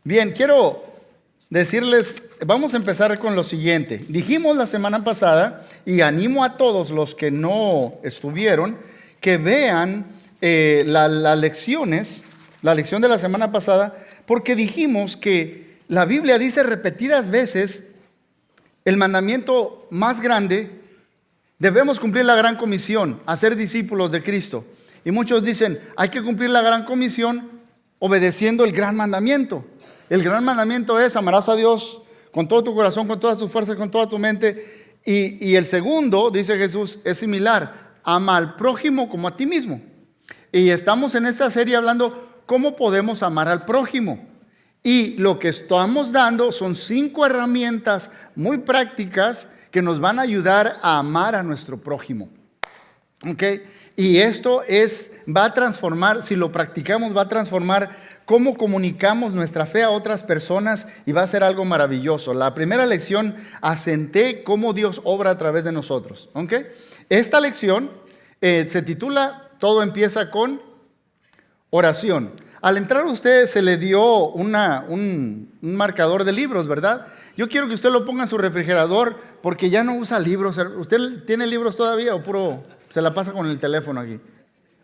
Bien, quiero decirles, vamos a empezar con lo siguiente. Dijimos la semana pasada, y animo a todos los que no estuvieron, que vean las lecciones, la lección de la semana pasada, porque dijimos que la Biblia dice repetidas veces el mandamiento más grande: debemos cumplir la gran comisión, hacer discípulos de Cristo. Y muchos dicen, hay que cumplir la gran comisión obedeciendo el gran mandamiento. El gran mandamiento es: amarás a Dios con todo tu corazón, con todas tus fuerzas, con toda tu mente. Y el segundo, dice Jesús, es similar: ama al prójimo como a ti mismo. Y estamos en esta serie hablando cómo podemos amar al prójimo. Y lo que estamos dando son 5 herramientas muy prácticas que nos van a ayudar a amar a nuestro prójimo. ¿Ok? Y esto va a transformar, si lo practicamos, va a transformar cómo comunicamos nuestra fe a otras personas y va a ser algo maravilloso. La primera lección, asenté cómo Dios obra a través de nosotros. ¿Ok? Esta lección se titula Todo empieza con oración. Al entrar a usted se le dio un marcador de libros, ¿verdad? Yo quiero que usted lo ponga en su refrigerador porque ya no usa libros. ¿Usted tiene libros todavía o puro se la pasa con el teléfono aquí?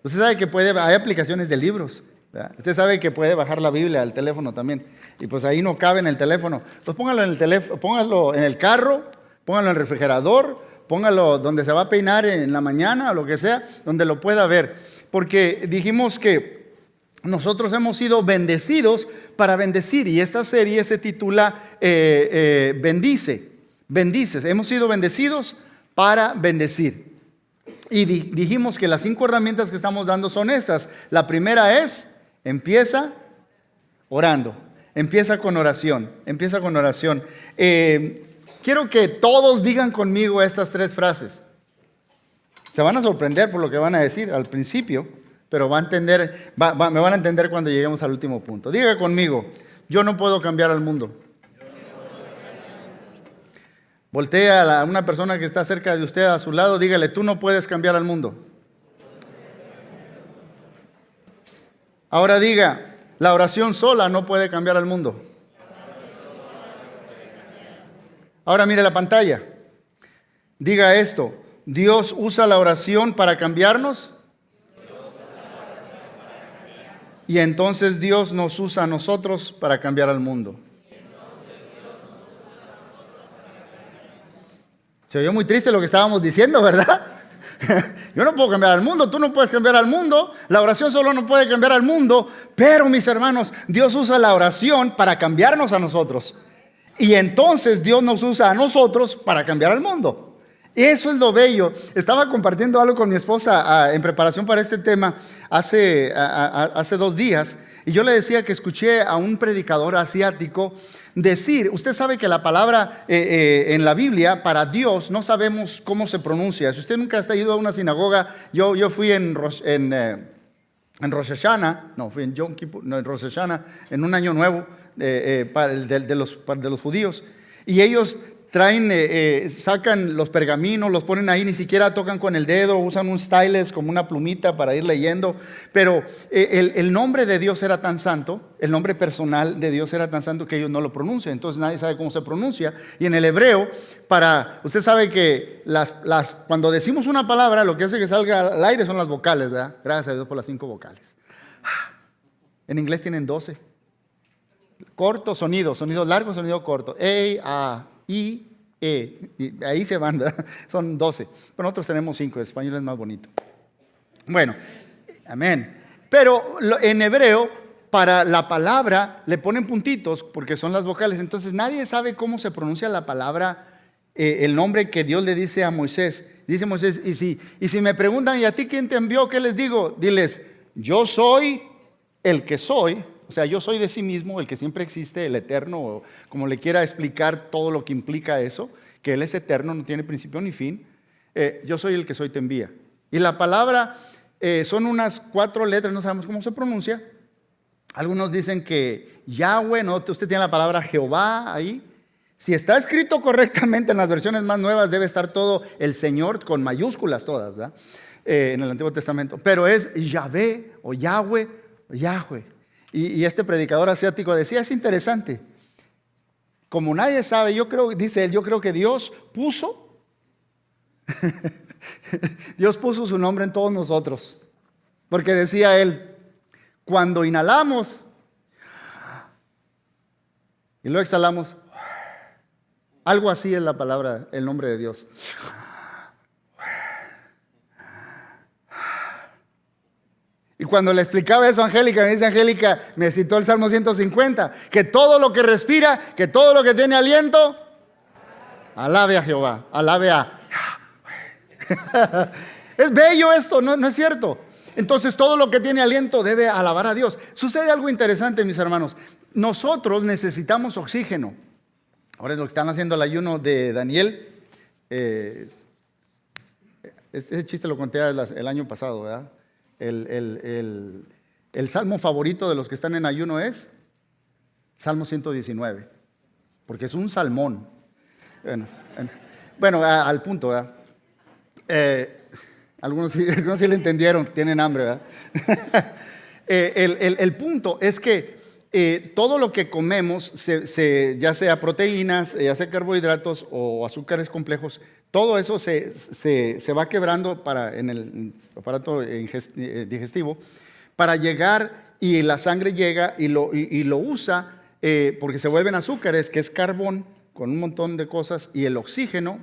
Usted sabe que hay aplicaciones de libros, ¿verdad? Usted sabe que puede bajar la Biblia al teléfono también. Y pues ahí no cabe en el teléfono. Pues póngalo en el teléfono, póngalo en el carro, póngalo en el refrigerador, póngalo donde se va a peinar en la mañana o lo que sea, donde lo pueda ver. Porque dijimos que nosotros hemos sido bendecidos para bendecir, y esta serie se titula Bendices. Hemos sido bendecidos para bendecir. Y dijimos que las 5 herramientas que estamos dando son estas. La primera es: empieza orando, empieza con oración. Quiero que todos digan conmigo estas 3 frases. Se van a sorprender por lo que van a decir al principio, pero me van a entender cuando lleguemos al último punto. Diga conmigo: yo no puedo cambiar al mundo. Voltee a una persona que está cerca de usted, a su lado, dígale: tú no puedes cambiar al mundo. Ahora diga: la oración sola no puede cambiar al mundo. Ahora mire la pantalla. Diga esto: Dios usa la oración para cambiarnos. Y entonces Dios nos usa a nosotros para cambiar al mundo. Se oyó muy triste lo que estábamos diciendo, ¿verdad? Yo no puedo cambiar al mundo, tú no puedes cambiar al mundo, la oración solo no puede cambiar al mundo, pero mis hermanos, Dios usa la oración para cambiarnos a nosotros. Y entonces Dios nos usa a nosotros para cambiar al mundo. Eso es lo bello. Estaba compartiendo algo con mi esposa en preparación para este tema hace 2 días, y yo le decía que escuché a un predicador asiático decir: usted sabe que la palabra en la Biblia para Dios no sabemos cómo se pronuncia. Si usted nunca ha ido a una sinagoga, yo fui en Rosh Hashanah, fui en Yom Kippur, en Rosh Hashanah, en un año nuevo de los judíos, y ellos sacan los pergaminos, los ponen ahí, ni siquiera tocan con el dedo, usan un stylus como una plumita para ir leyendo. Pero el nombre de Dios era tan santo, el nombre personal de Dios era tan santo que ellos no lo pronuncian. Entonces nadie sabe cómo se pronuncia. Y en el hebreo, usted sabe que cuando decimos una palabra, lo que hace que salga al aire son las vocales, ¿verdad? Gracias a Dios por las 5 vocales. En inglés tienen 12. Corto, sonido largo, sonido corto. A, I, E. Y ahí se van, ¿verdad? Son 12. Pero nosotros tenemos 5. El español es más bonito. Bueno, amén. Pero en hebreo, para la palabra le ponen puntitos porque son las vocales. Entonces nadie sabe cómo se pronuncia la palabra, el nombre que Dios le dice a Moisés. Dice Moisés: y si me preguntan, ¿y a ti quién te envió? ¿Qué les digo? Diles: yo soy el que soy. O sea, yo soy de sí mismo, el que siempre existe, el eterno, o como le quiera explicar todo lo que implica eso, que Él es eterno, no tiene principio ni fin. Yo soy el que soy, te envía. Y la palabra son unas 4 letras, no sabemos cómo se pronuncia. Algunos dicen que Yahweh, ¿no? Usted tiene la palabra Jehová ahí. Si está escrito correctamente en las versiones más nuevas, debe estar todo el Señor con mayúsculas todas, ¿verdad? En el Antiguo Testamento. Pero es Yahvé o Yahweh o Yahweh. Y este predicador asiático decía, es interesante. Como nadie sabe, dice él, yo creo que Dios puso su nombre en todos nosotros. Porque decía él, cuando inhalamos y luego exhalamos, algo así es la palabra, el nombre de Dios. Y cuando le explicaba eso a Angélica, me dice Angélica, me citó el Salmo 150, que todo lo que respira, que todo lo que tiene aliento, alabe a Jehová, alabe a... Es bello esto, no es cierto. Entonces todo lo que tiene aliento debe alabar a Dios. Sucede algo interesante, mis hermanos. Nosotros necesitamos oxígeno. Ahora es lo que están haciendo el ayuno de Daniel. Ese chiste lo conté el año pasado, ¿verdad? El salmo favorito de los que están en ayuno es Salmo 119, porque es un salmón. Bueno, al punto, ¿verdad? Algunos sí le entendieron, tienen hambre, ¿verdad? El punto es que todo lo que comemos, ya sea proteínas, ya sea carbohidratos o azúcares complejos, todo eso se va quebrando en el aparato digestivo para llegar, y la sangre llega y lo usa porque se vuelven azúcares, que es carbón con un montón de cosas, y el oxígeno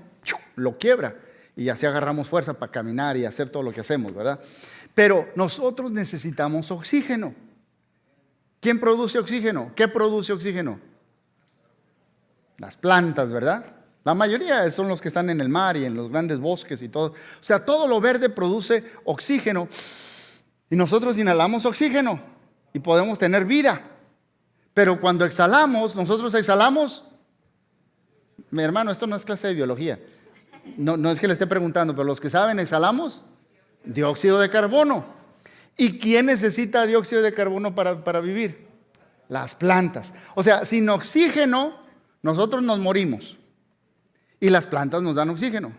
lo quiebra y así agarramos fuerza para caminar y hacer todo lo que hacemos, ¿verdad? Pero nosotros necesitamos oxígeno. ¿Quién produce oxígeno? ¿Qué produce oxígeno? Las plantas, ¿verdad? La mayoría son los que están en el mar y en los grandes bosques y todo. O sea, todo lo verde produce oxígeno y nosotros inhalamos oxígeno y podemos tener vida. Pero cuando exhalamos, nosotros exhalamos. Mi hermano, esto no es clase de biología. No es que le esté preguntando, pero los que saben, exhalamos dióxido de carbono. ¿Y quién necesita dióxido de carbono para vivir? Las plantas. O sea, sin oxígeno, nosotros nos morimos. Y las plantas nos dan oxígeno.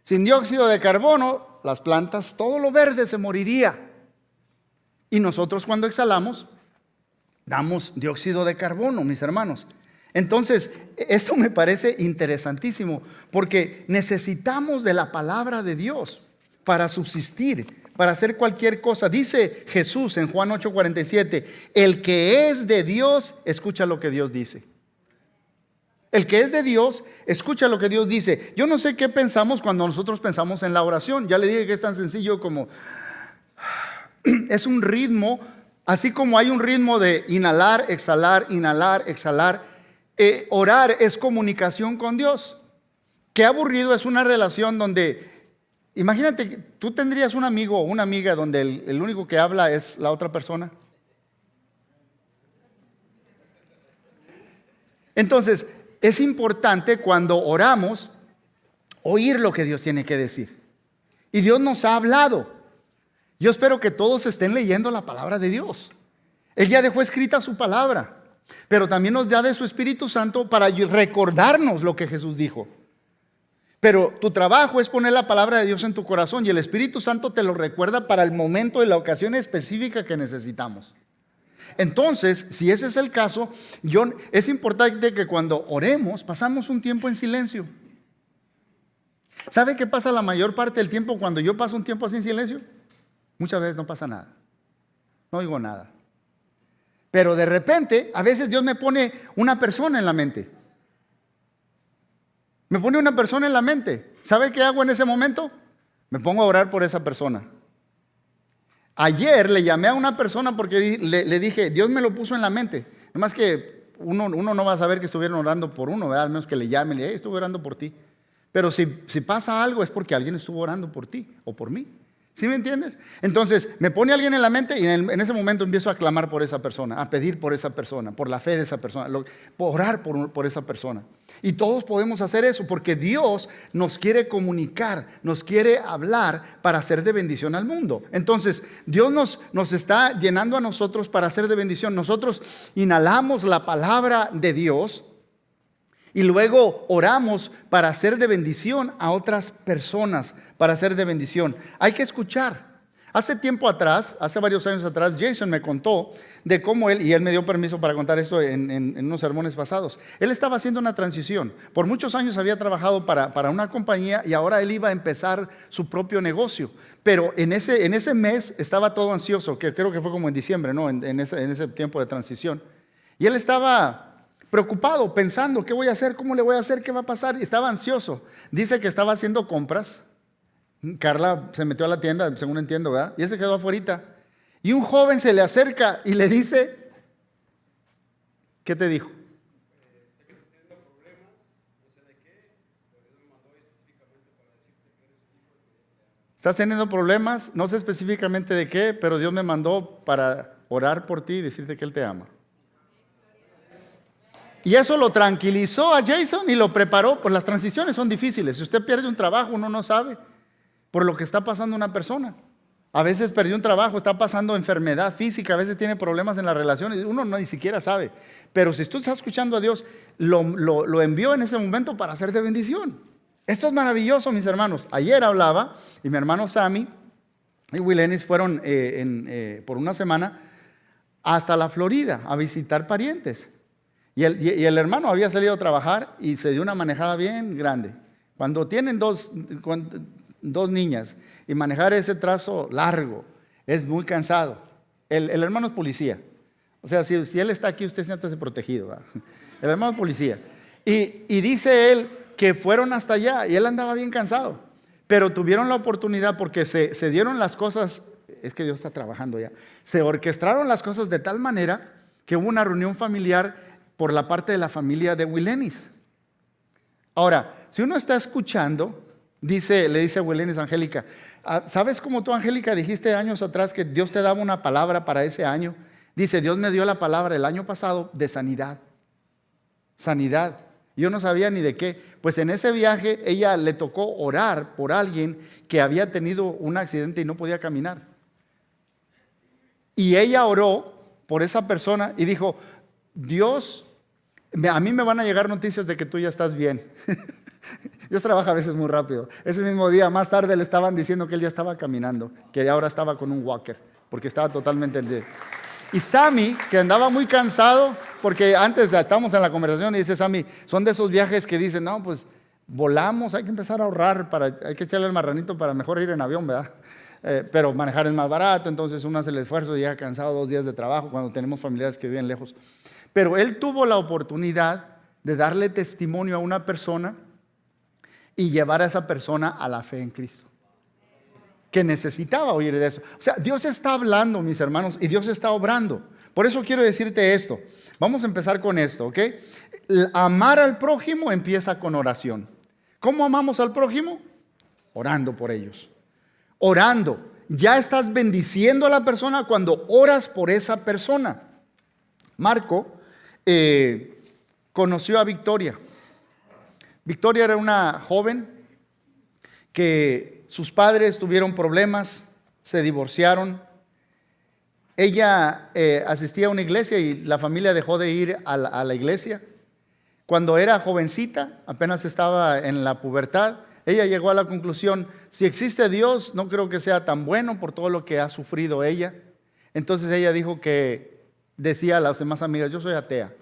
Sin dióxido de carbono, las plantas, todo lo verde se moriría. Y nosotros cuando exhalamos, damos dióxido de carbono, mis hermanos. Entonces, esto me parece interesantísimo, porque necesitamos de la palabra de Dios para subsistir, para hacer cualquier cosa. Dice Jesús en Juan 8:47, el que es de Dios, escucha lo que Dios dice. El que es de Dios, escucha lo que Dios dice. Yo no sé qué pensamos cuando nosotros pensamos en la oración. Ya le dije que es tan sencillo como, es un ritmo, así como hay un ritmo de inhalar, exhalar, inhalar, exhalar. Orar es comunicación con Dios. Qué aburrido es una relación donde, imagínate, tú tendrías un amigo o una amiga donde el único que habla es la otra persona. Entonces, es importante cuando oramos oír lo que Dios tiene que decir. Y Dios nos ha hablado. Yo espero que todos estén leyendo la palabra de Dios. Él ya dejó escrita su palabra, pero también nos da de su Espíritu Santo para recordarnos lo que Jesús dijo. Pero tu trabajo es poner la palabra de Dios en tu corazón y el Espíritu Santo te lo recuerda para el momento y la ocasión específica que necesitamos. Entonces, si ese es el caso, es importante que cuando oremos pasamos un tiempo en silencio. ¿Sabe qué pasa la mayor parte del tiempo cuando yo paso un tiempo así en silencio? Muchas veces no pasa nada, no oigo nada. Pero de repente, a veces Dios me pone una persona en la mente. Me pone una persona en la mente. ¿Sabe qué hago en ese momento? Me pongo a orar por esa persona. Ayer le llamé a una persona porque le dije, Dios me lo puso en la mente. Además que uno no va a saber que estuvieron orando por uno, ¿verdad? Al menos que le llame y le diga, estuve orando por ti. Pero si pasa algo es porque alguien estuvo orando por ti o por mí. ¿Sí me entiendes? Entonces me pone alguien en la mente y en ese momento empiezo a clamar por esa persona, a pedir por esa persona, por la fe de esa persona, orar por esa persona. Y todos podemos hacer eso porque Dios nos quiere comunicar, nos quiere hablar para hacer de bendición al mundo. Entonces Dios nos está llenando a nosotros para hacer de bendición. Nosotros inhalamos la palabra de Dios y luego oramos para hacer de bendición a otras personas, para hacer de bendición. Hay que escuchar. Hace tiempo atrás, hace varios años atrás, Jason me contó de cómo él, y él me dio permiso para contar eso en unos sermones pasados. Él estaba haciendo una transición. Por muchos años había trabajado para una compañía y ahora él iba a empezar su propio negocio. Pero en ese mes estaba todo ansioso, que creo que fue como en diciembre, ¿no? En ese tiempo de transición. Y él estaba preocupado, pensando, ¿qué voy a hacer? ¿Cómo le voy a hacer? ¿Qué va a pasar? Y estaba ansioso. Dice que estaba haciendo compras. Carla se metió a la tienda, según entiendo, ¿verdad? Y él se quedó afuera. Y un joven se le acerca y le dice, ¿qué te dijo? Sé que estás teniendo problemas, no sé de qué, pero Dios me mandó específicamente para decirte que eres un hijo de Dios. Estás teniendo problemas, no sé específicamente de qué, pero Dios me mandó para orar por ti y decirte que Él te ama. Y eso lo tranquilizó a Jason y lo preparó, pues las transiciones son difíciles. Si usted pierde un trabajo, uno no sabe por lo que está pasando una persona. A veces perdió un trabajo, está pasando enfermedad física, a veces tiene problemas en las relaciones, uno ni siquiera sabe. Pero si tú estás escuchando a Dios, lo envió en ese momento para hacer de bendición. Esto es maravilloso, mis hermanos. Ayer hablaba y mi hermano Sammy y Will Ennis fueron por una semana hasta la Florida a visitar parientes. Y el hermano había salido a trabajar y se dio una manejada bien grande. Cuando tienen dos niñas y manejar ese trazo largo es muy cansado. El hermano es policía. O sea, si él está aquí, usted siéntase protegido, ¿verdad? El hermano es policía. Y dice él que fueron hasta allá y él andaba bien cansado. Pero tuvieron la oportunidad porque se dieron las cosas, es que Dios está trabajando ya. Se orquestaron las cosas de tal manera que hubo una reunión familiar por la parte de la familia de Will Ennis. Ahora, si uno está escuchando, le dice a Will Ennis a Angélica, ¿sabes cómo tú, Angélica, dijiste años atrás que Dios te daba una palabra para ese año? Dice, Dios me dio la palabra el año pasado de sanidad. Sanidad. Yo no sabía ni de qué. Pues en ese viaje ella le tocó orar por alguien que había tenido un accidente y no podía caminar. Y ella oró por esa persona y dijo, Dios, a mí me van a llegar noticias de que tú ya estás bien. Dios trabaja a veces muy rápido. Ese mismo día, más tarde, le estaban diciendo que él ya estaba caminando, que ahora estaba con un walker, porque estaba totalmente... Y Sammy, que andaba muy cansado, porque antes estábamos en la conversación y dice Sammy, son de esos viajes que dicen, no, pues volamos, hay que empezar a ahorrar, hay que echarle el marranito para mejor ir en avión, ¿verdad? Pero manejar es más barato, entonces uno hace el esfuerzo y llega cansado 2 días de trabajo cuando tenemos familiares que viven lejos. Pero él tuvo la oportunidad de darle testimonio a una persona y llevar a esa persona a la fe en Cristo, que necesitaba oír de eso. O sea, Dios está hablando, mis hermanos, y Dios está obrando. Por eso quiero decirte esto. Vamos a empezar con esto, ¿ok? Amar al prójimo empieza con oración. ¿Cómo amamos al prójimo? Orando por ellos. Orando. Ya estás bendiciendo a la persona cuando oras por esa persona. Marco conoció a Victoria. Victoria era una joven que sus padres tuvieron problemas, se divorciaron. Ella asistía a una iglesia y la familia dejó de ir a la iglesia. Cuando era jovencita, apenas estaba en la pubertad, ella llegó a la conclusión, si existe Dios, no creo que sea tan bueno por todo lo que ha sufrido ella. Entonces ella dijo que decía a las demás amigas, yo soy atea.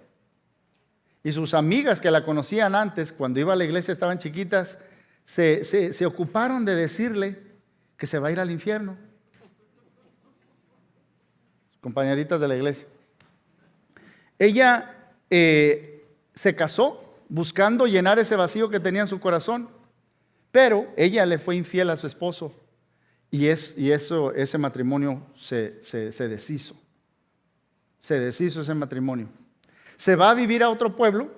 Y sus amigas que la conocían antes, cuando iba a la iglesia, estaban chiquitas, se ocuparon de decirle que se va a ir al infierno. Compañeritas de la iglesia. Ella se casó buscando llenar ese vacío que tenía en su corazón, pero ella le fue infiel a su esposo y ese matrimonio se deshizo. Se deshizo ese matrimonio. Se va a vivir a otro pueblo,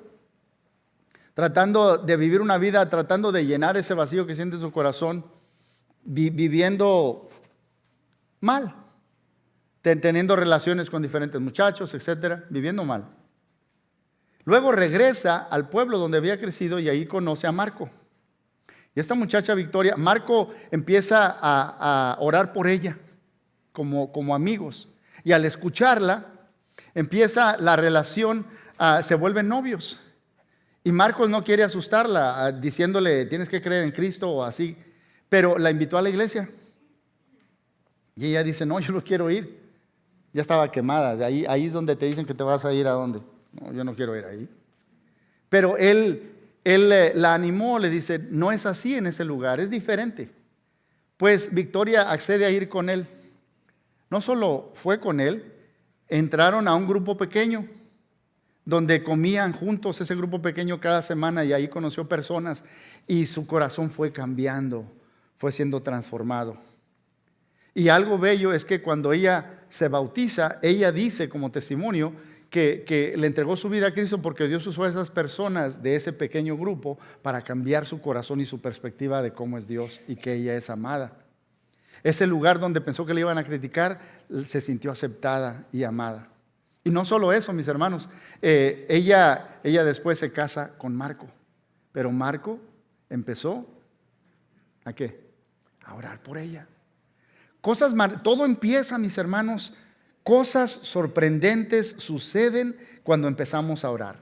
tratando de vivir una vida, tratando de llenar ese vacío que siente en su corazón, viviendo mal, teniendo relaciones con diferentes muchachos, etcétera, viviendo mal. Luego regresa al pueblo donde había crecido y ahí conoce a Marco. Y esta muchacha Victoria, Marco empieza a orar por ella como amigos. Y al escucharla, empieza la relación, se vuelven novios. Y Marcos no quiere asustarla diciéndole tienes que creer en Cristo o así, pero la invitó a la iglesia. Y ella dice, no, yo no quiero ir. Ya estaba quemada. Ahí es donde te dicen que te vas a ir a dónde. No, yo no quiero ir ahí. Pero él la animó, le dice, no es así en ese lugar, es diferente. Pues Victoria accede a ir con él. No solo fue con él, entraron a un grupo pequeño donde comían juntos ese grupo pequeño cada semana y ahí conoció personas y su corazón fue cambiando, fue siendo transformado. Y algo bello es que cuando ella se bautiza, ella dice como testimonio que le entregó su vida a Cristo porque Dios usó a esas personas de ese pequeño grupo para cambiar su corazón y su perspectiva de cómo es Dios y que ella es amada. Ese lugar donde pensó que le iban a criticar, se sintió aceptada y amada. Y no solo eso, mis hermanos, ella después se casa con Marco, pero Marco empezó ¿a qué? A orar por ella. Todo empieza, mis hermanos, cosas sorprendentes suceden cuando empezamos a orar.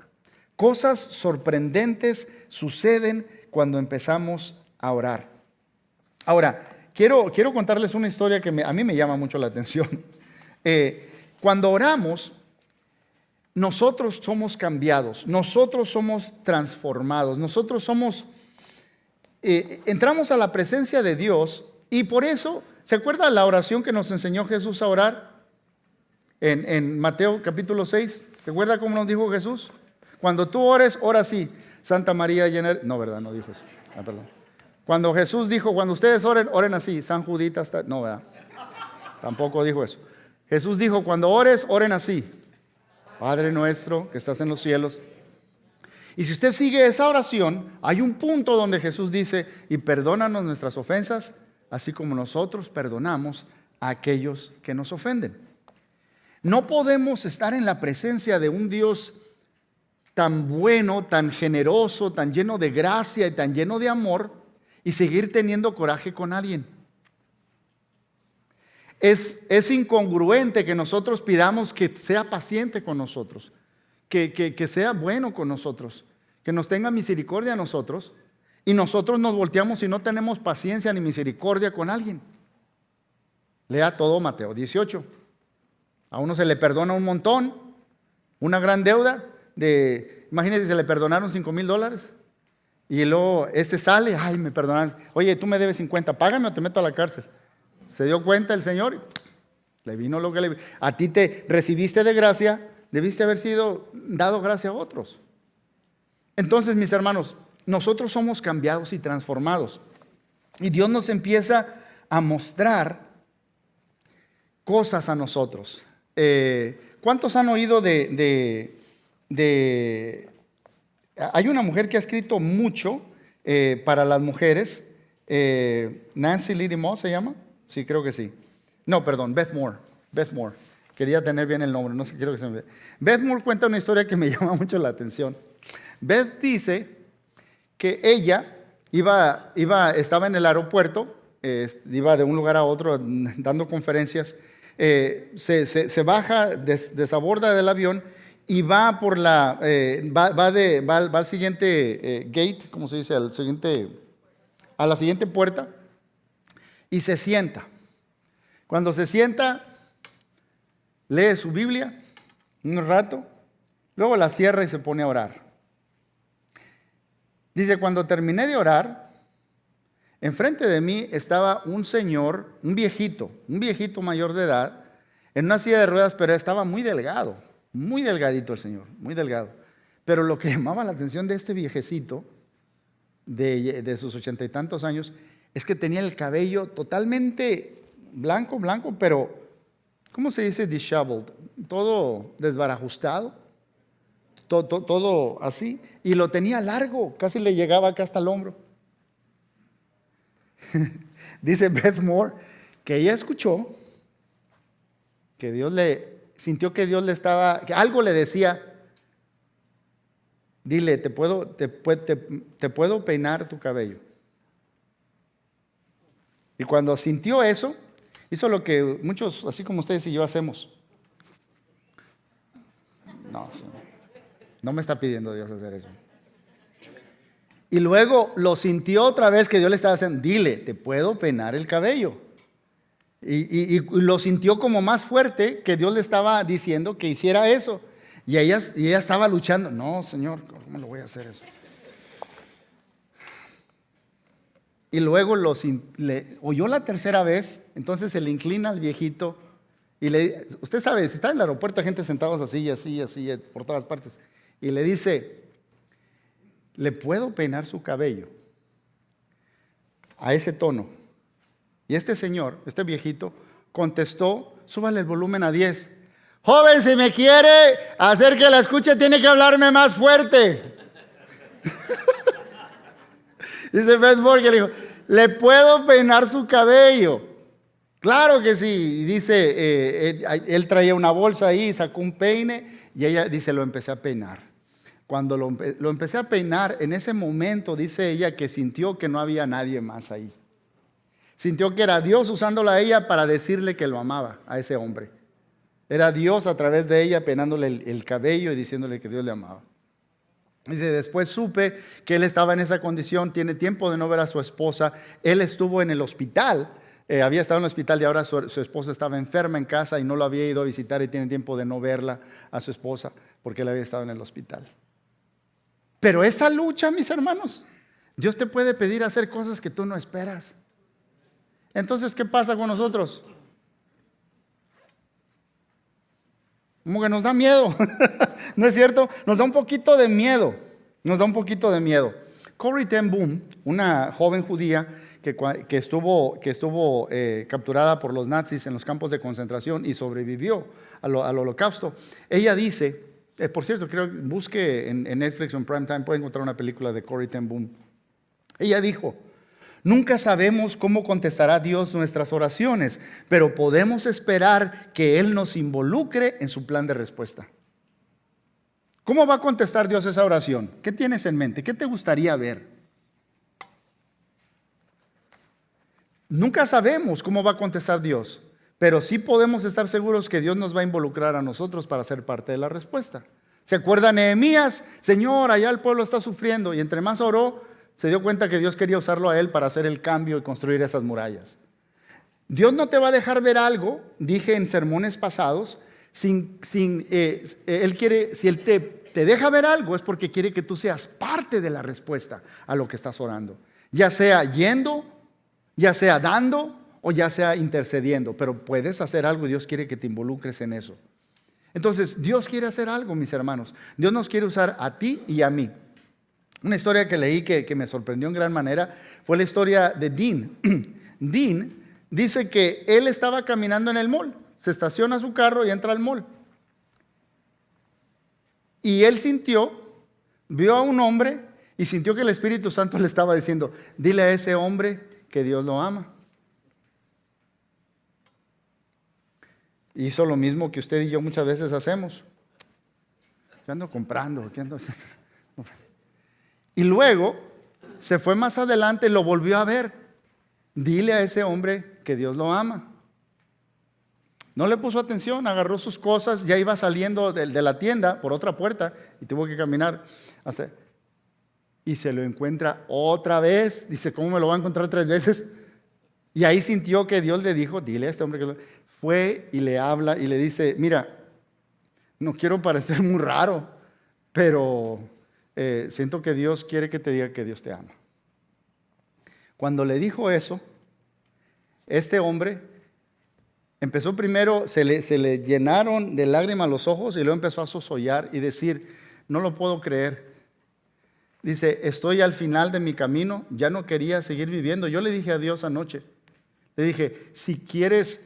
Cosas sorprendentes suceden cuando empezamos a orar. Ahora, quiero contarles una historia que a mí me llama mucho la atención. Cuando oramos, nosotros somos cambiados, nosotros somos transformados, nosotros entramos a la presencia de Dios y por eso, ¿se acuerda la oración que nos enseñó Jesús a orar? En Mateo capítulo 6, ¿se acuerda cómo nos dijo Jesús? Cuando tú ores, ora así, Santa María llena... No, ¿verdad? No dijo eso. Perdón. Cuando Jesús dijo, cuando ustedes oren, oren así, San Judita está... No, ¿verdad? Tampoco dijo eso. Jesús dijo, cuando ores, oren así. Padre nuestro que estás en los cielos. Y si usted sigue esa oración, hay un punto donde Jesús dice, y perdónanos nuestras ofensas, así como nosotros perdonamos a aquellos que nos ofenden. No podemos estar en la presencia de un Dios tan bueno, tan generoso, tan lleno de gracia y tan lleno de amor y seguir teniendo coraje con alguien. Es incongruente que nosotros pidamos que sea paciente con nosotros, que sea bueno con nosotros, que nos tenga misericordia a nosotros y nosotros nos volteamos y no tenemos paciencia ni misericordia con alguien. Lea todo Mateo 18. A uno se le perdona un montón, una gran deuda imagínense, se le perdonaron $5,000 y luego sale, ay, me perdonaron, oye, tú me debes 50, págame o te meto a la cárcel. Se dio cuenta el Señor, le vino lo que le vino. A ti te recibiste de gracia, debiste haber sido dado gracia a otros. Entonces, mis hermanos, nosotros somos cambiados y transformados. Y Dios nos empieza a mostrar cosas a nosotros. ¿Cuántos han oído hay una mujer que ha escrito mucho para las mujeres, Nancy Lee DeMoss se llama? Sí, creo que sí. No, perdón, Beth Moore. Quería tener bien el nombre, no sé, quiero que se me... Beth Moore cuenta una historia que me llama mucho la atención. Beth dice que ella estaba en el aeropuerto, iba de un lugar a otro dando conferencias, se baja, desaborda del avión y va al siguiente gate, ¿cómo se dice? A la siguiente puerta y se sienta. Cuando se sienta, lee su Biblia un rato, luego la cierra y se pone a orar. Dice, cuando terminé de orar, enfrente de mí estaba un señor, un viejito mayor de edad, en una silla de ruedas, pero estaba muy delgado, muy delgadito el señor, muy delgado. Pero lo que llamaba la atención de este viejecito, de sus 80 y tantos años, es que tenía el cabello totalmente blanco, pero, ¿cómo se dice? Disheveled, todo desbarajustado, todo así, y lo tenía largo, casi le llegaba acá hasta el hombro. Dice Beth Moore que ella escuchó que sintió que Dios que algo le decía, dile, te puedo peinar tu cabello. Y cuando sintió eso, hizo lo que muchos, así como ustedes y yo, hacemos. No me está pidiendo Dios hacer eso. Y luego lo sintió otra vez que Dios le estaba diciendo, dile, te puedo peinar el cabello. Y lo sintió como más fuerte, que Dios le estaba diciendo que hiciera eso. Y ella estaba luchando. No, Señor, ¿cómo lo voy a hacer eso? Y luego le oyó la tercera vez. Entonces se le inclina al viejito y usted sabe, si está en el aeropuerto, hay gente sentados así, así, así, por todas partes. Y le dice, ¿le puedo peinar su cabello a ese tono? Y este señor, este viejito, contestó, súbale el volumen a 10. Joven, si me quiere hacer que la escuche, tiene que hablarme más fuerte. Dice Beth Borge, le dijo, ¿le puedo peinar su cabello? Claro que sí. Y dice, él traía una bolsa ahí, sacó un peine y ella dice, lo empecé a peinar. Cuando lo empecé a peinar, en ese momento dice ella que sintió que no había nadie más ahí. Sintió que era Dios usándola a ella para decirle que lo amaba a ese hombre. Era Dios a través de ella peinándole el cabello y diciéndole que Dios le amaba. Dice, después supe que él estaba en esa condición, tiene tiempo de no ver a su esposa. Él estuvo en el hospital, había estado en el hospital y ahora su esposa estaba enferma en casa y no lo había ido a visitar y tiene tiempo de no verla a su esposa porque él había estado en el hospital. Pero esa lucha, mis hermanos, Dios te puede pedir hacer cosas que tú no esperas. Entonces, ¿qué pasa con nosotros? Como que nos da miedo, ¿no es cierto? Nos da un poquito de miedo, nos da un poquito de miedo. Corrie ten Boom, una joven judía que estuvo capturada por los nazis en los campos de concentración y sobrevivió al holocausto, ella dice, por cierto, creo que busque en Netflix o en Primetime, puede encontrar una película de Corrie ten Boom. Ella dijo, nunca sabemos cómo contestará Dios nuestras oraciones, pero podemos esperar que Él nos involucre en su plan de respuesta. ¿Cómo va a contestar Dios esa oración? ¿Qué tienes en mente? ¿Qué te gustaría ver? Nunca sabemos cómo va a contestar Dios, pero sí podemos estar seguros que Dios nos va a involucrar a nosotros para ser parte de la respuesta. ¿Se acuerda Nehemías? Señor, allá el pueblo está sufriendo, y entre más oró, se dio cuenta que Dios quería usarlo a él para hacer el cambio y construir esas murallas. Dios no te va a dejar ver algo, dije en sermones pasados, Él quiere, si Él te deja ver algo es porque quiere que tú seas parte de la respuesta a lo que estás orando. Ya sea yendo, ya sea dando o ya sea intercediendo, pero puedes hacer algo y Dios quiere que te involucres en eso. Entonces, Dios quiere hacer algo, mis hermanos. Dios nos quiere usar a ti y a mí. Una historia que leí que me sorprendió en gran manera fue la historia de Dean. Dean dice que él estaba caminando en el mall, se estaciona su carro y entra al mall. Y él vio a un hombre y sintió que el Espíritu Santo le estaba diciendo, dile a ese hombre que Dios lo ama. Hizo lo mismo que usted y yo muchas veces hacemos. Yo ando comprando, ¿qué ando haciendo? Y luego se fue más adelante y lo volvió a ver. Dile a ese hombre que Dios lo ama. No le puso atención, agarró sus cosas, ya iba saliendo de la tienda por otra puerta y tuvo que caminar y se lo encuentra otra vez. Dice, ¿cómo me lo va a encontrar 3 veces? Y ahí sintió que Dios le dijo, dile a este hombre que fue y le habla y le dice, mira, no quiero parecer muy raro, pero siento que Dios quiere que te diga que Dios te ama. Cuando le dijo eso, este hombre empezó primero, se le llenaron de lágrimas los ojos y luego empezó a sosollar y decir, no lo puedo creer. Dice, estoy al final de mi camino, ya no quería seguir viviendo. Yo le dije a Dios anoche, le dije, si quieres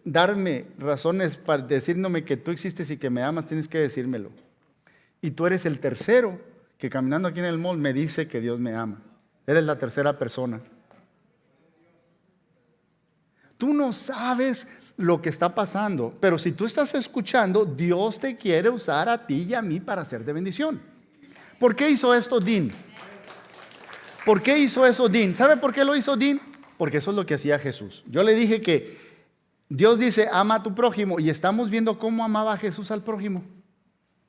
darme razones para decirme que tú existes y que me amas, tienes que decírmelo. Y tú eres el tercero que caminando aquí en el mall me dice que Dios me ama. Eres la tercera persona. Tú no sabes lo que está pasando, pero si tú estás escuchando, Dios te quiere usar a ti y a mí para ser de bendición. ¿Por qué hizo esto Dean? ¿Por qué hizo eso Dean? ¿Sabe por qué lo hizo Dean? Porque eso es lo que hacía Jesús. Yo le dije que Dios dice, ama a tu prójimo, y estamos viendo cómo amaba Jesús al prójimo.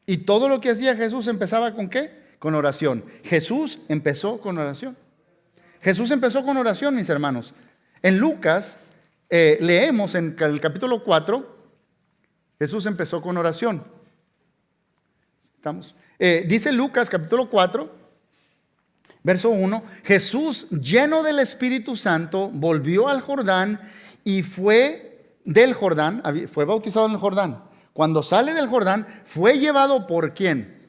Y todo lo que hacía Jesús empezaba ¿con qué? Con oración. Jesús empezó con oración. Jesús empezó con oración, mis hermanos. En Lucas, leemos en el capítulo 4, Jesús empezó con oración. ¿Estamos? Dice Lucas capítulo 4, verso 1, Jesús, lleno del Espíritu Santo, volvió al Jordán y fue del Jordán, fue bautizado en el Jordán. Cuando sale del Jordán, fue llevado ¿por quién?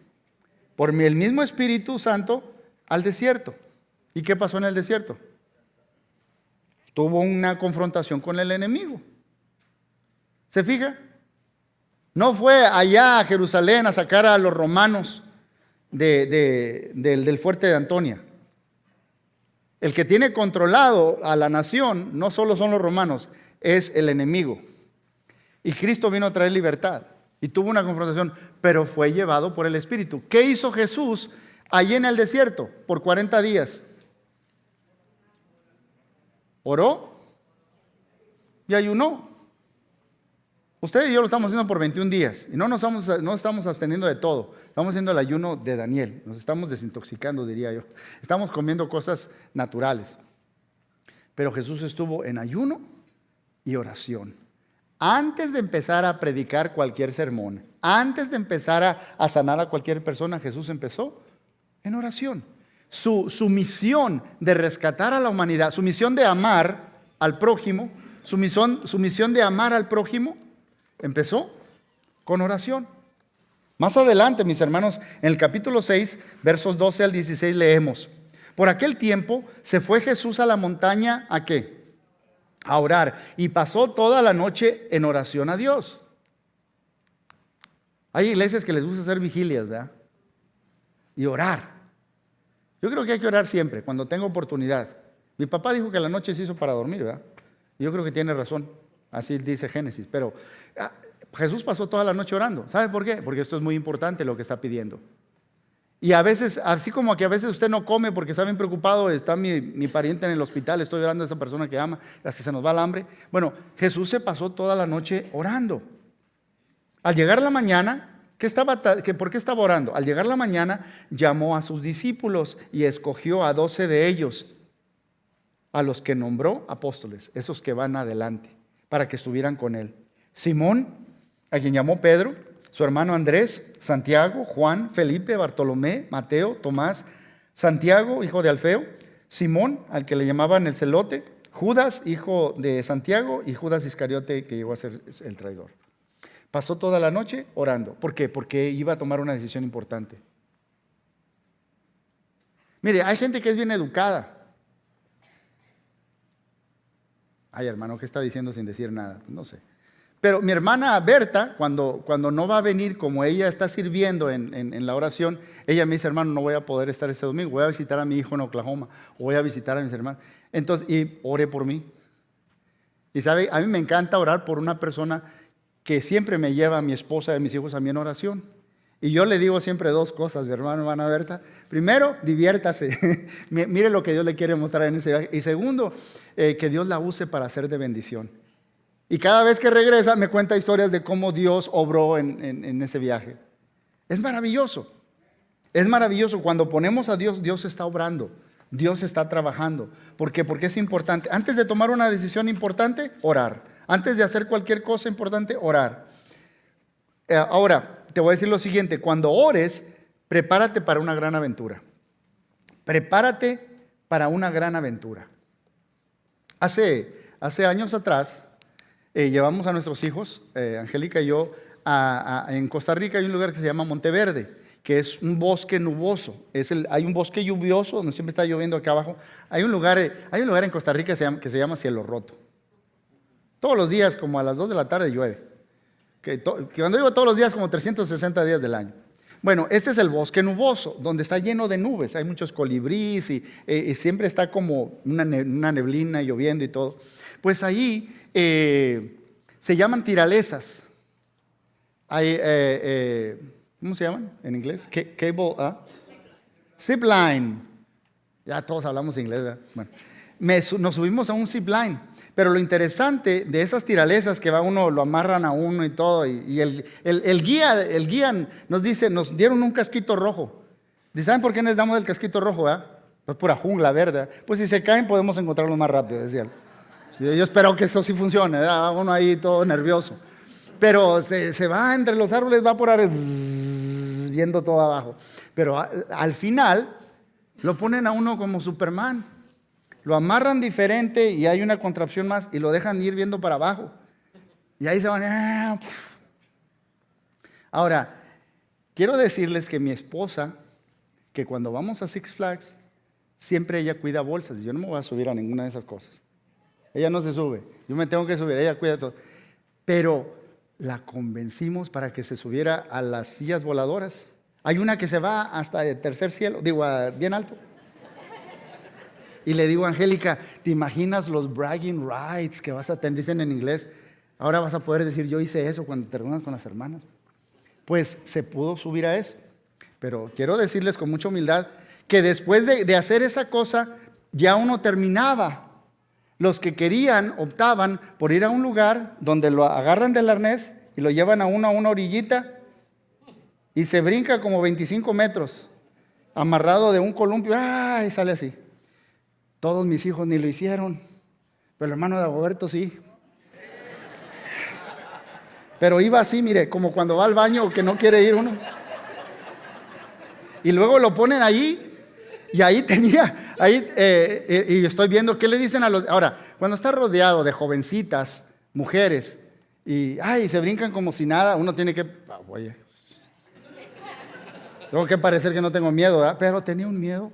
Por el mismo Espíritu Santo al desierto. ¿Y qué pasó en el desierto? Tuvo una confrontación con el enemigo. ¿Se fija? No fue allá a Jerusalén a sacar a los romanos del fuerte de Antonia. El que tiene controlado a la nación no solo son los romanos, es el enemigo. Y Cristo vino a traer libertad y tuvo una confrontación, pero fue llevado por el Espíritu. ¿Qué hizo Jesús allí en el desierto por 40 días? Oró y ayunó. Usted y yo lo estamos haciendo por 21 días y no estamos absteniendo de todo. Estamos haciendo el ayuno de Daniel. Nos estamos desintoxicando, diría yo. Estamos comiendo cosas naturales. Pero Jesús estuvo en ayuno y oración. Antes de empezar a predicar cualquier sermón, antes de empezar a sanar a cualquier persona, Jesús empezó en oración. Su misión de rescatar a la humanidad, su misión de amar al prójimo, su misión de amar al prójimo, empezó con oración. Más adelante, mis hermanos, en el capítulo 6, versos 12 al 16 leemos: por aquel tiempo se fue Jesús a la montaña, ¿a qué? A orar, y pasó toda la noche en oración a Dios. Hay iglesias que les gusta hacer vigilias, ¿verdad? Y orar. Yo creo que hay que orar siempre, cuando tenga oportunidad. Mi papá dijo que la noche se hizo para dormir, ¿verdad? Yo creo que tiene razón. Así dice Génesis. Pero Jesús pasó toda la noche orando. ¿Sabe por qué? Porque esto es muy importante lo que está pidiendo. Y a veces, así como que a veces usted no come porque está bien preocupado, está mi pariente en el hospital, estoy orando a esa persona que ama, hasta se nos va el hambre. Bueno, Jesús se pasó toda la noche orando. Al llegar la mañana, ¿por qué estaba orando? Al llegar la mañana, llamó a sus discípulos y escogió a 12 de ellos, a los que nombró apóstoles, esos que van adelante, para que estuvieran con él. Simón, a quien llamó Pedro, su hermano Andrés, Santiago, Juan, Felipe, Bartolomé, Mateo, Tomás, Santiago, hijo de Alfeo, Simón, al que le llamaban el Celote, Judas, hijo de Santiago, y Judas Iscariote, que llegó a ser el traidor. Pasó toda la noche orando. ¿Por qué? Porque iba a tomar una decisión importante. Mire, hay gente que es bien educada. Ay, hermano, ¿qué está diciendo sin decir nada? No sé. Pero mi hermana Berta, cuando no va a venir, como ella está sirviendo en la oración, ella me dice: hermano, no voy a poder estar este domingo, voy a visitar a mi hijo en Oklahoma, o voy a visitar a mis hermanos. Entonces, y ore por mí. Y sabe, a mí me encanta orar por una persona que siempre me lleva a mi esposa y a mis hijos a mí en oración. Y yo le digo siempre dos cosas, mi hermana Berta. Primero, diviértase. Mire lo que Dios le quiere mostrar en ese viaje. Y segundo, que Dios la use para ser de bendición. Y cada vez que regresa me cuenta historias de cómo Dios obró en ese viaje. Es maravilloso. Es maravilloso. Cuando ponemos a Dios, Dios está obrando. Dios está trabajando. ¿Por qué? Porque es importante. Antes de tomar una decisión importante, orar. Antes de hacer cualquier cosa importante, orar. Ahora, te voy a decir lo siguiente. Cuando ores, prepárate para una gran aventura. Prepárate para una gran aventura. Hace años atrás, llevamos a nuestros hijos, Angélica y yo, en Costa Rica hay un lugar que se llama Monteverde, que es un bosque nuboso. Hay un bosque lluvioso donde siempre está lloviendo acá abajo. Hay un lugar en Costa Rica que se llama Cielo Roto. Todos los días, como a las 2 de la tarde, llueve. Que cuando digo todos los días, como 360 días del año. Bueno, este es el bosque nuboso, donde está lleno de nubes. Hay muchos colibríes y siempre está como una neblina lloviendo y todo. Pues ahí se llaman tiralesas. Hay, ¿cómo se llaman en inglés? Cable, zipline. Ya todos hablamos inglés, ¿verdad? Bueno, nos subimos a un zipline. Pero lo interesante de esas tiralesas que va uno, lo amarran a uno y todo, y el guía nos dieron un casquito rojo. ¿Saben por qué les damos el casquito rojo? Pues pura jungla verde. Pues si se caen podemos encontrarlos más rápido, decían. Yo espero que eso sí funcione, ¿verdad? Uno ahí todo nervioso. Pero se va entre los árboles, va por ahí viendo todo abajo. Pero al final lo ponen a uno como Superman. Lo amarran diferente y hay una contracción más y lo dejan ir viendo para abajo. Y ahí se van. Ahora, quiero decirles que mi esposa, que cuando vamos a Six Flags, siempre ella cuida bolsas. Yo no me voy a subir a ninguna de esas cosas. Ella no se sube. Yo me tengo que subir. Ella cuida todo. Pero la convencimos para que se subiera a las sillas voladoras. Hay una que se va hasta el tercer cielo, bien alto. Y le digo a Angélica, ¿te imaginas los bragging rights que vas a tener? Dicen en inglés. Ahora vas a poder decir, yo hice eso cuando te reúnas con las hermanas. Pues se pudo subir a eso. Pero quiero decirles con mucha humildad que después de hacer esa cosa, ya uno terminaba. Los que querían optaban por ir a un lugar donde lo agarran del arnés y lo llevan a una orillita y se brinca como 25 metros, amarrado de un columpio, y sale así. Todos mis hijos ni lo hicieron, pero el hermano de Dagoberto sí. Pero iba así, mire, como cuando va al baño que no quiere ir uno. Y luego lo ponen allí. Y ahí y estoy viendo qué le dicen a los. Ahora, cuando está rodeado de jovencitas, mujeres, y se brincan como si nada, uno tiene que. Oye, tengo que parecer que no tengo miedo, ¿verdad? Pero tenía un miedo.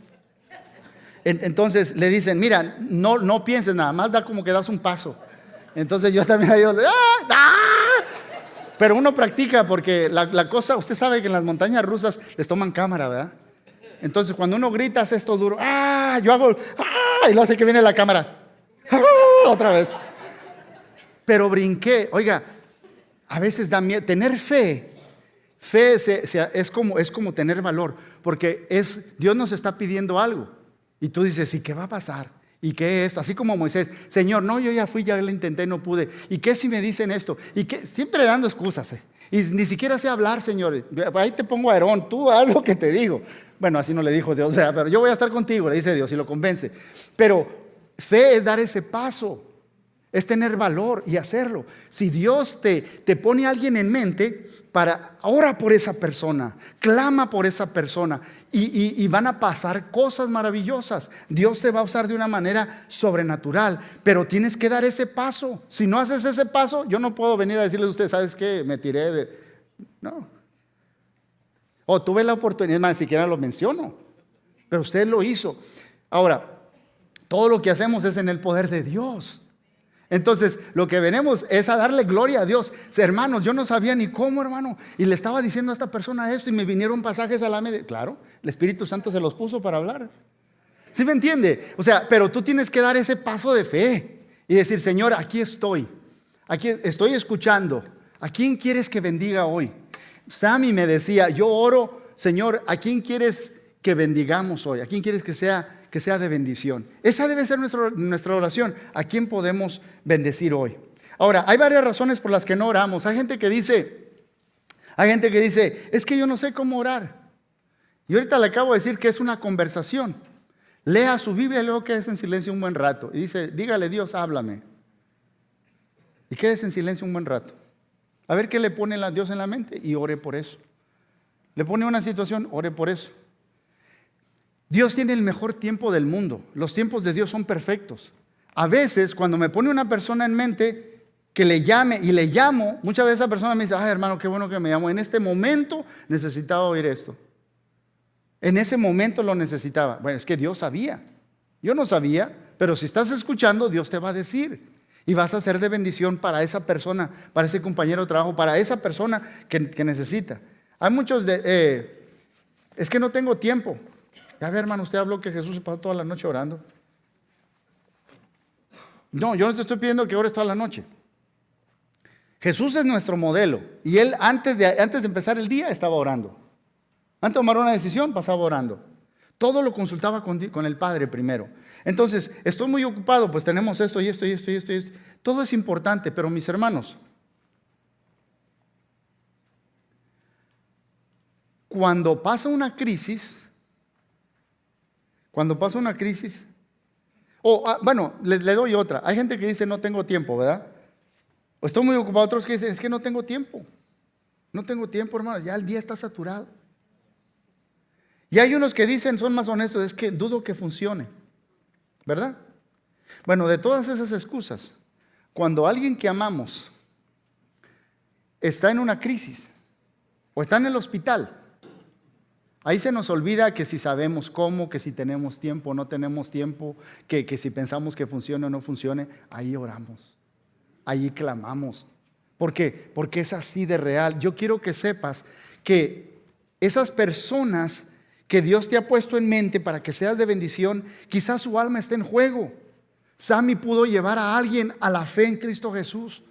Entonces le dicen, mira, no pienses, nada más da como que das un paso. Entonces yo también ayudo. Pero uno practica porque la cosa, usted sabe que en las montañas rusas les toman cámara, ¿verdad? Entonces cuando uno grita, hace esto duro, yo hago, y lo hace que viene la cámara, otra vez. Pero brinqué, oiga, a veces da miedo, tener fe es como tener valor, porque Dios nos está pidiendo algo, y tú dices, ¿y qué va a pasar? ¿Y qué es esto? Así como Moisés, Señor, no, yo ya fui, ya lo intenté, no pude. ¿Y qué si me dicen esto? ¿Y qué? Siempre dando excusas, Y ni siquiera sé hablar, Señor. Ahí te pongo a Aarón, tú haz lo que te digo. Bueno, así no le dijo Dios, pero yo voy a estar contigo, le dice Dios, y lo convence. Pero fe es dar ese paso, es tener valor y hacerlo. Si Dios te pone a alguien en mente, ora por esa persona, clama por esa persona, y van a pasar cosas maravillosas. Dios te va a usar de una manera sobrenatural, pero tienes que dar ese paso. Si no haces ese paso, yo no puedo venir a decirles a ustedes, ¿sabes qué? Me tiré de. No. O tuve la oportunidad, más ni siquiera lo menciono, pero usted lo hizo. Ahora, todo lo que hacemos es en el poder de Dios. Entonces, lo que venimos es a darle gloria a Dios. Hermanos, yo no sabía ni cómo, hermano. Y le estaba diciendo a esta persona esto y me vinieron pasajes a la mente. Claro, el Espíritu Santo se los puso para hablar. ¿Sí me entiende? O sea, pero tú tienes que dar ese paso de fe y decir, Señor, aquí estoy escuchando. ¿A quién quieres que bendiga hoy? Sammy me decía, yo oro, Señor, ¿a quién quieres que bendigamos hoy? ¿A quién quieres que sea de bendición? Esa debe ser nuestra oración. ¿A quién podemos bendecir hoy? Ahora, hay varias razones por las que no oramos. Hay gente que dice, es que yo no sé cómo orar. Y ahorita le acabo de decir que es una conversación. Lea su Biblia y luego quédese en silencio un buen rato. Y dice, dígale, Dios, háblame. Y quédese en silencio un buen rato. A ver qué le pone Dios en la mente y ore por eso. Le pone una situación, ore por eso. Dios tiene el mejor tiempo del mundo. Los tiempos de Dios son perfectos. A veces, cuando me pone una persona en mente que le llame y le llamo, muchas veces esa persona me dice, hermano, qué bueno que me llamó. En este momento necesitaba oír esto. En ese momento lo necesitaba. Bueno, es que Dios sabía. Yo no sabía, pero si estás escuchando, Dios te va a decir. Y vas a ser de bendición para esa persona, para ese compañero de trabajo, para esa persona que necesita. Hay muchos es que no tengo tiempo. Ya ve, hermano, usted habló que Jesús se pasó toda la noche orando. No, yo no te estoy pidiendo que ores toda la noche. Jesús es nuestro modelo. Y Él antes de empezar el día estaba orando. Antes de tomar una decisión pasaba orando. Todo lo consultaba con el Padre primero. Entonces, estoy muy ocupado, pues tenemos esto y esto y esto y esto y esto. Todo es importante, pero mis hermanos, cuando pasa una crisis, Bueno, le doy otra. Hay gente que dice no tengo tiempo, ¿verdad? O estoy muy ocupado. Otros que dicen es que no tengo tiempo. No tengo tiempo, hermano. Ya el día está saturado. Y hay unos que dicen, son más honestos, es que dudo que funcione, ¿verdad? Bueno, de todas esas excusas, cuando alguien que amamos está en una crisis o está en el hospital, ahí se nos olvida que si sabemos cómo, que si tenemos tiempo o no tenemos tiempo, que si pensamos que funcione o no funcione, ahí oramos, ahí clamamos. ¿Por qué? Porque es así de real. Yo quiero que sepas que esas personas que Dios te ha puesto en mente para que seas de bendición, quizás su alma esté en juego. Sammy pudo llevar a alguien a la fe en Cristo Jesús.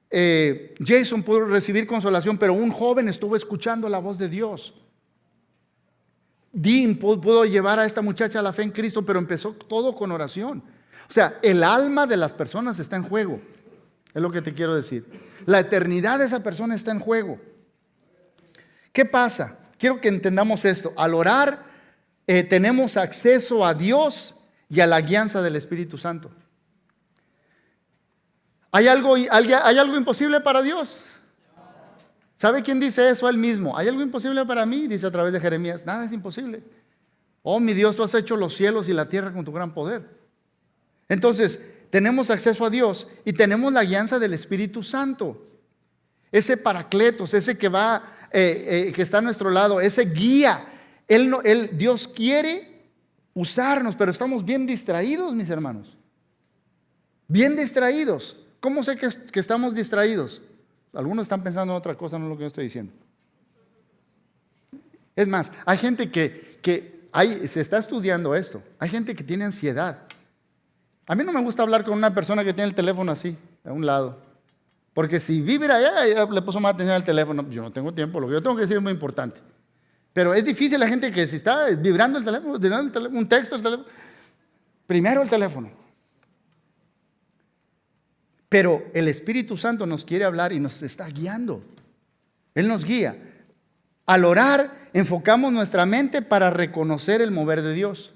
Jason pudo recibir consolación, pero un joven estuvo escuchando la voz de Dios. Dean pudo llevar a esta muchacha a la fe en Cristo, pero empezó todo con oración. O sea, el alma de las personas está en juego. Es lo que te quiero decir. La eternidad de esa persona está en juego. ¿Qué pasa? Quiero que entendamos esto. Al orar, tenemos acceso a Dios y a la guianza del Espíritu Santo. ¿Hay algo imposible para Dios? ¿Sabe quién dice eso? Él mismo. ¿Hay algo imposible para mí? Dice a través de Jeremías. Nada es imposible. Oh, mi Dios, tú has hecho los cielos y la tierra con tu gran poder. Entonces, tenemos acceso a Dios y tenemos la guianza del Espíritu Santo. Ese paracletos, ese que va, que está a nuestro lado, ese guía. Dios quiere usarnos, pero estamos bien distraídos, mis hermanos. Bien distraídos. ¿Cómo sé que estamos distraídos? Algunos están pensando en otra cosa, no es lo que yo estoy diciendo. Es más, hay gente se está estudiando esto. Hay gente que tiene ansiedad. A mí no me gusta hablar con una persona que tiene el teléfono así, a un lado. Porque si vive allá, le puso más atención al teléfono. Yo no tengo tiempo, lo que yo tengo que decir es muy importante. Pero es difícil la gente que si está vibrando el teléfono, un texto, el teléfono, primero el teléfono. Pero el Espíritu Santo nos quiere hablar y nos está guiando. Él nos guía. Al orar, enfocamos nuestra mente para reconocer el mover de Dios.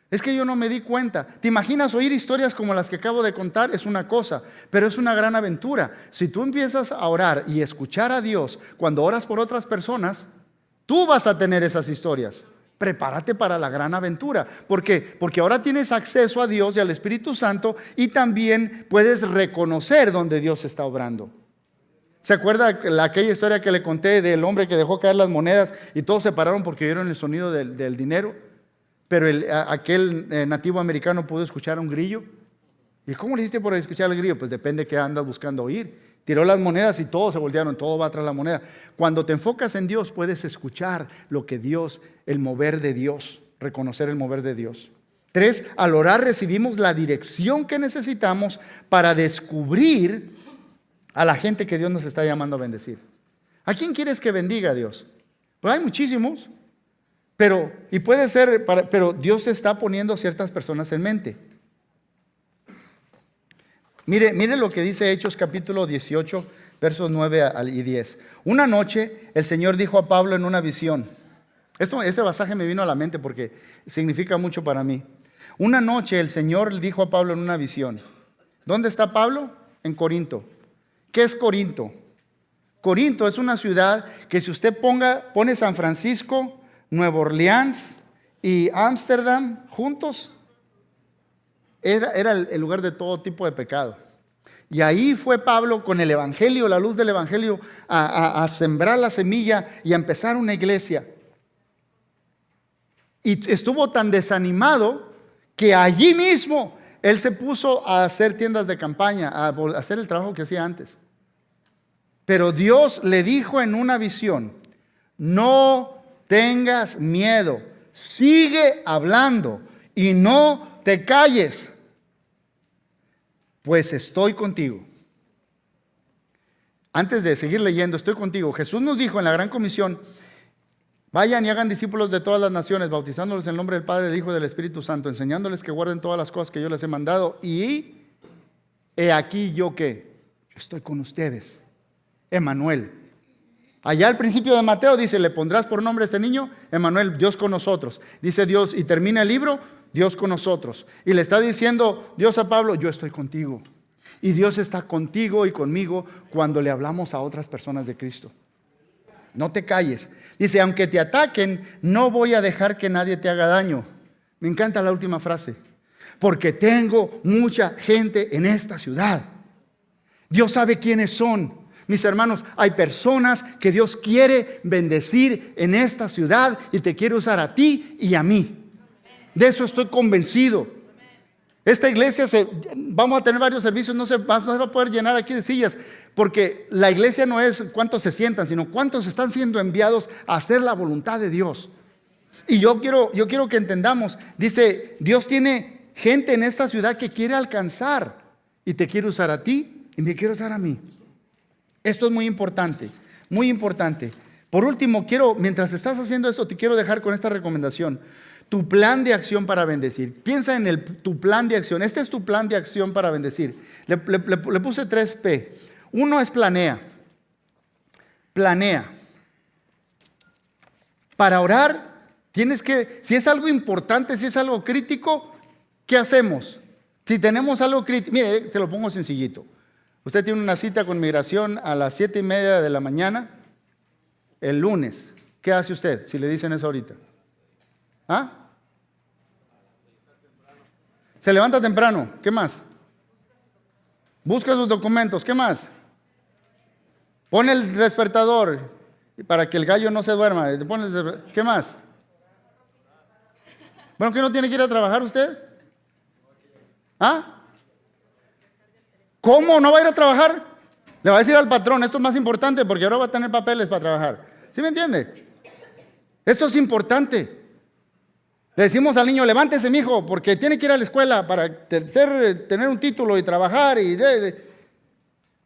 Es que yo no me di cuenta. ¿Te imaginas oír historias como las que acabo de contar? Es una cosa, pero es una gran aventura. Si tú empiezas a orar y escuchar a Dios cuando oras por otras personas, tú vas a tener esas historias. Prepárate para la gran aventura. ¿Por qué? Porque ahora tienes acceso a Dios y al Espíritu Santo y también puedes reconocer donde Dios está obrando. ¿Se acuerda aquella historia que le conté del hombre que dejó caer las monedas y todos se pararon porque oyeron el sonido del dinero? Pero aquel nativo americano pudo escuchar un grillo. ¿Y cómo le hiciste por escuchar el grillo? Pues depende de qué andas buscando oír. Tiró las monedas y todos se voltearon, todo va tras la moneda. Cuando te enfocas en Dios puedes escuchar lo que Dios, el mover de Dios, reconocer el mover de Dios. 3, al orar recibimos la dirección que necesitamos para descubrir a la gente que Dios nos está llamando a bendecir. ¿A quién quieres que bendiga Dios? Pues hay muchísimos. Pero Dios está poniendo ciertas personas en mente. Mire lo que dice Hechos capítulo 18, versos 9 y 10. Una noche el Señor dijo a Pablo en una visión. Este pasaje me vino a la mente porque significa mucho para mí. Una noche el Señor le dijo a Pablo en una visión. ¿Dónde está Pablo? En Corinto. ¿Qué es Corinto? Corinto es una ciudad que si usted pone San Francisco, Nueva Orleans y Ámsterdam juntos, era el lugar de todo tipo de pecado. Y ahí fue Pablo con el Evangelio, la luz del Evangelio, a sembrar la semilla y a empezar una iglesia. Y estuvo tan desanimado que allí mismo él se puso a hacer tiendas de campaña, a hacer el trabajo que hacía antes. Pero Dios le dijo en una visión: no tengas miedo, sigue hablando y no te calles, pues estoy contigo. Antes de seguir leyendo, estoy contigo. Jesús nos dijo en la gran comisión: vayan y hagan discípulos de todas las naciones, bautizándolos en el nombre del Padre, del Hijo y del Espíritu Santo, enseñándoles que guarden todas las cosas que yo les he mandado. Y he aquí yo que yo estoy con ustedes. Emmanuel. Allá al principio de Mateo dice: le pondrás por nombre a este niño, Emmanuel, Dios con nosotros. Dice Dios, y termina el libro, Dios con nosotros. Y le está diciendo Dios a Pablo, yo estoy contigo. Y Dios está contigo y conmigo cuando le hablamos a otras personas de Cristo. No te calles. Dice, aunque te ataquen, no voy a dejar que nadie te haga daño. Me encanta la última frase. Porque tengo mucha gente en esta ciudad. Dios sabe quiénes son. Mis hermanos, hay personas que Dios quiere bendecir en esta ciudad y te quiere usar a ti y a mí. De eso estoy convencido. Esta iglesia, vamos a tener varios servicios, no se va a poder llenar aquí de sillas, porque la iglesia no es cuántos se sientan, sino cuántos están siendo enviados a hacer la voluntad de Dios. Y yo quiero que entendamos, dice, Dios tiene gente en esta ciudad que quiere alcanzar y te quiere usar a ti y me quiere usar a mí. Esto es muy importante, muy importante. Por último, mientras estás haciendo esto, te quiero dejar con esta recomendación. Tu plan de acción para bendecir. Piensa en tu plan de acción. Este es tu plan de acción para bendecir. Le puse 3P. Uno es planea. Planea. Para orar, si es algo importante, si es algo crítico, ¿qué hacemos? Si tenemos algo crítico, mire, se lo pongo sencillito. Usted tiene una cita con migración a las 7:30 de la mañana, el lunes. ¿Qué hace usted si le dicen eso ahorita? ¿Ah? Se levanta temprano. ¿Qué más? Busca sus documentos. ¿Qué más? Pone el despertador para que el gallo no se duerma. ¿Qué más? Bueno, ¿qué no tiene que ir a trabajar usted? ¿Ah? ¿Cómo no va a ir a trabajar? Le va a decir al patrón, esto es más importante porque ahora va a tener papeles para trabajar. ¿Sí me entiende? Esto es importante. Le decimos al niño, levántese, mijo, porque tiene que ir a la escuela para tener un título y trabajar.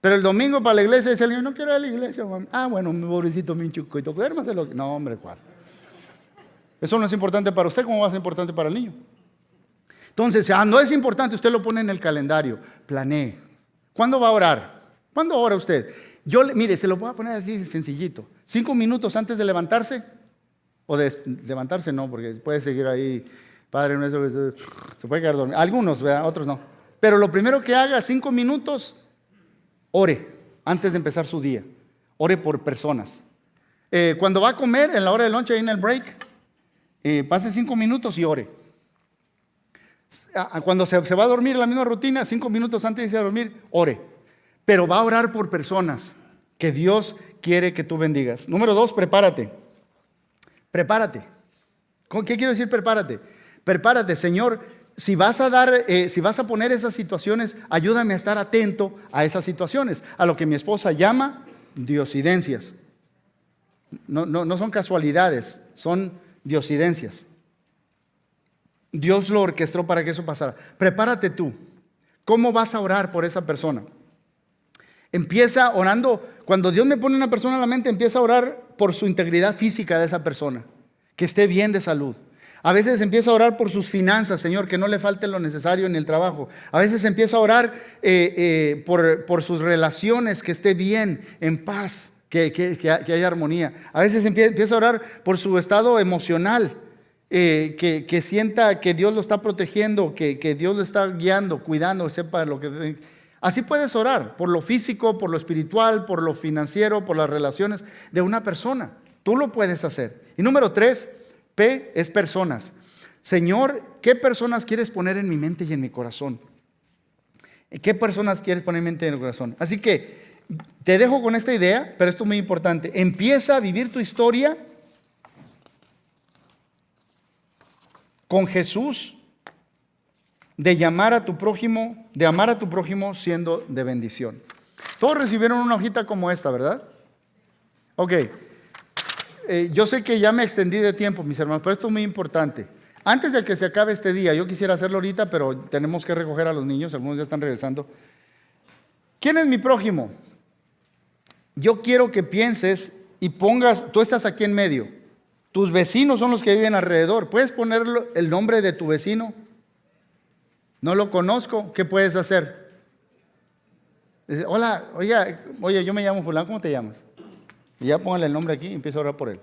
Pero el domingo para la iglesia dice el niño, no quiero ir a la iglesia, mamá. Ah, bueno, mi pobrecito, mi chucuito, duérmase. No, hombre, ¿cuál? Eso no es importante para usted, ¿cómo va a ser importante para el niño? Entonces, no es importante, usted lo pone en el calendario, planee. ¿Cuándo va a orar? ¿Cuándo ora usted? Mire, se lo voy a poner así sencillito. 5 minutos antes de levantarse. O de levantarse no, porque puede seguir ahí, Padre nuestro, se puede quedar dormido. Algunos, ¿verdad? Otros no. Pero lo primero que haga, 5 minutos, ore antes de empezar su día. Ore por personas. Cuando va a comer, en la hora del lunch, ahí en el break, pase 5 minutos y ore. Cuando se va a dormir, la misma rutina, 5 minutos antes de irse a dormir, ore. Pero va a orar por personas que Dios quiere que tú bendigas. Número 2, prepárate. Prepárate. ¿Qué quiero decir prepárate? Prepárate, Señor, si vas a poner esas situaciones, ayúdame a estar atento a esas situaciones, a lo que mi esposa llama diosidencias. No son casualidades, son diosidencias. Dios lo orquestó para que eso pasara. Prepárate tú. ¿Cómo vas a orar por esa persona? Empieza orando. Cuando Dios me pone una persona en la mente, empieza a orar por su integridad física de esa persona, que esté bien de salud. A veces empieza a orar por sus finanzas, Señor, que no le falte lo necesario en el trabajo. A veces empieza a orar por sus relaciones, que esté bien, en paz, que haya armonía. A veces empieza a orar por su estado emocional, que sienta que Dios lo está protegiendo, que Dios lo está guiando, cuidando, sepa lo que... Así puedes orar por lo físico, por lo espiritual, por lo financiero, por las relaciones de una persona. Tú lo puedes hacer. Y número 3, P es personas. Señor, ¿qué personas quieres poner en mi mente y en mi corazón? ¿Qué personas quieres poner en mi mente y en el corazón? Así que te dejo con esta idea, pero esto es muy importante. Empieza a vivir tu historia con Jesús, de amar a tu prójimo siendo de bendición. Todos recibieron una hojita como esta, ¿verdad? Ok. Yo sé que ya me extendí de tiempo, mis hermanos, pero esto es muy importante. Antes de que se acabe este día, yo quisiera hacerlo ahorita, pero tenemos que recoger a los niños, algunos ya están regresando. ¿Quién es mi prójimo? Yo quiero que pienses y pongas, tú estás aquí en medio, tus vecinos son los que viven alrededor. ¿Puedes poner el nombre de tu vecino? No lo conozco, ¿qué puedes hacer? Dice, hola, oye, yo me llamo fulano, ¿cómo te llamas? Y ya póngale el nombre aquí y empiezo a orar por él.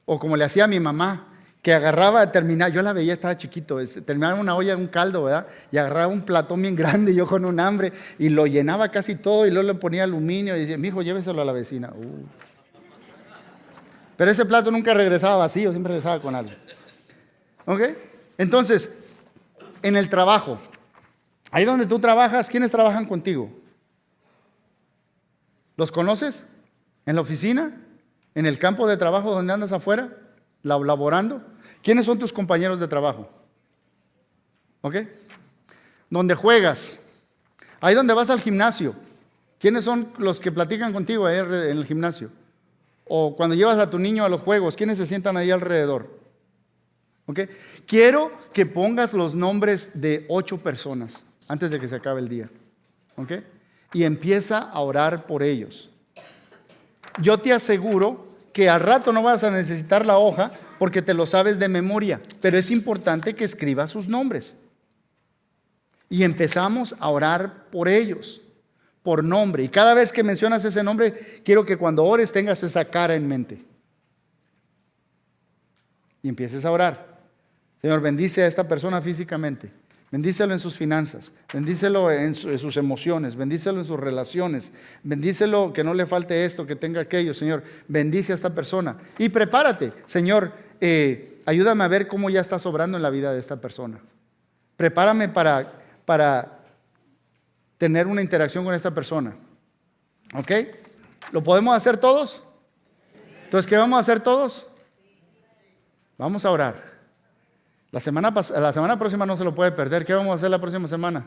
O como le hacía a mi mamá, que agarraba, terminaba, yo la veía, estaba chiquito, terminaba una olla de un caldo, ¿verdad? Y agarraba un platón bien grande, yo con un hambre, y lo llenaba casi todo, y luego le ponía aluminio, y decía, mijo, lléveselo a la vecina. Pero ese plato nunca regresaba vacío, siempre regresaba con algo. ¿Ok? Entonces, en el trabajo, ahí donde tú trabajas, ¿quiénes trabajan contigo? ¿Los conoces? ¿En la oficina? ¿En el campo de trabajo donde andas afuera? ¿Laborando? ¿Quiénes son tus compañeros de trabajo? ¿Ok? ¿Dónde juegas? Ahí donde vas al gimnasio. ¿Quiénes son los que platican contigo ahí en el gimnasio? O cuando llevas a tu niño a los juegos, ¿quiénes se sientan ahí alrededor? ¿Ok? Quiero que pongas los nombres de 8 personas antes de que se acabe el día. ¿Ok? Y empieza a orar por ellos. Yo te aseguro que al rato no vas a necesitar la hoja porque te lo sabes de memoria, pero es importante que escribas sus nombres. Y empezamos a orar por ellos, por nombre. Y cada vez que mencionas ese nombre, quiero que cuando ores tengas esa cara en mente. Y empieces a orar. Señor, bendice a esta persona físicamente. Bendícelo en sus finanzas, bendícelo en sus emociones, bendícelo en sus relaciones, bendícelo que no le falte esto, que tenga aquello, Señor. Bendice a esta persona y prepárate, Señor, ayúdame a ver cómo ya estás obrando en la vida de esta persona. Prepárame para tener una interacción con esta persona. ¿Ok? ¿Lo podemos hacer todos? Entonces, ¿qué vamos a hacer todos? Vamos a orar. La semana próxima no se lo puede perder. ¿Qué vamos a hacer la próxima semana?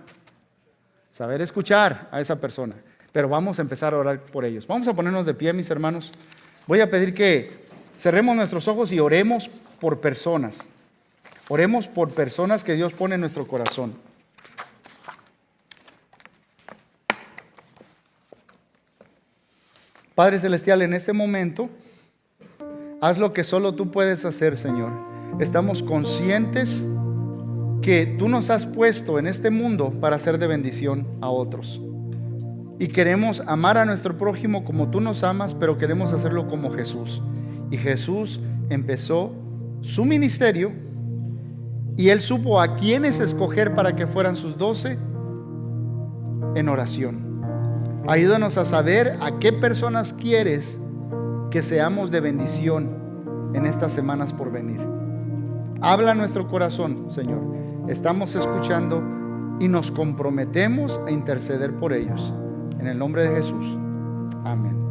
Saber escuchar a esa persona. Pero vamos a empezar a orar por ellos. Vamos a ponernos de pie, mis hermanos. Voy a pedir que cerremos nuestros ojos y oremos por personas. Oremos por personas que Dios pone en nuestro corazón. Padre Celestial, en este momento, haz lo que solo tú puedes hacer, Señor. Estamos conscientes que tú nos has puesto en este mundo para ser de bendición a otros. Y queremos amar a nuestro prójimo como tú nos amas, pero queremos hacerlo como Jesús. Y Jesús empezó su ministerio y Él supo a quiénes escoger para que fueran sus 12 en oración. Ayúdanos a saber a qué personas quieres que seamos de bendición en estas semanas por venir. Habla a nuestro corazón, Señor. Estamos escuchando y nos comprometemos a interceder por ellos. En el nombre de Jesús. Amén.